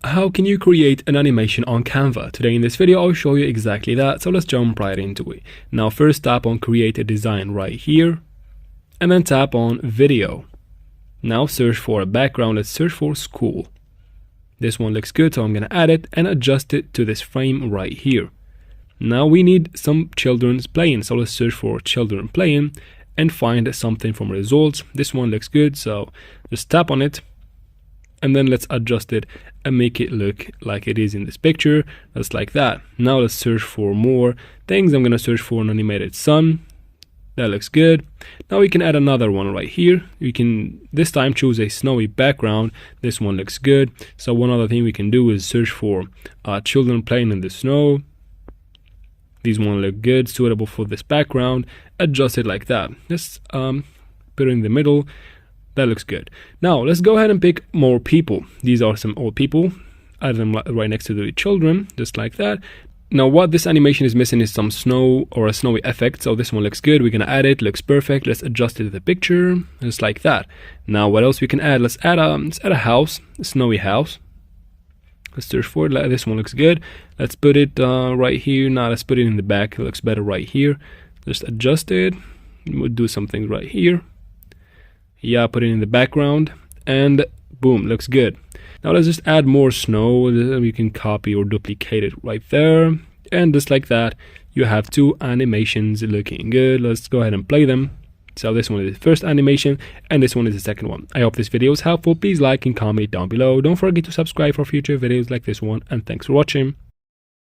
How can you create an animation on Canva? Today in this video I'll show you exactly that, so let's jump right into it. Now first tap on create a design right here and then tap on video. Now search for a background. Let's search for school. This one looks good, so I'm gonna add it and adjust it to this frame right here. Now we need some children's playing, so let's search for children playing and find something from results. This one looks good, so just tap on it and then let's adjust it and make it look like it is in this picture, just like that. Now let's search for more things. I'm gonna search for an animated sun. That looks good. Now we can add another one right here. We can this time choose a snowy background. This one looks good. So one other thing we can do is search for children playing in the snow. These one look good, suitable for this background. Adjust it like that. Let's put it in the middle. That looks good. Now let's go ahead and pick more people. These are some old people. Add them right next to the children, just like that. Now what this animation is missing is some snow or a snowy effect. So this one looks good. We're gonna add it. Looks perfect. Let's adjust it to the picture, just like that. Now what else we can add? Let's add a house, a snowy house. Let's search for it. This one looks good. Let's put it right here. Now let's put it in the back. It looks better right here. Just adjust it. We'll do something right here. Yeah, put it in the background and boom, looks good. Now let's just add more snow. We can copy or duplicate it right there, and just like that you have two animations looking good. Let's go ahead and play them. So this one is the first animation and this one is the second one. I hope this video was helpful. Please like and comment down below. Don't forget to subscribe for future videos like this one, and thanks for watching.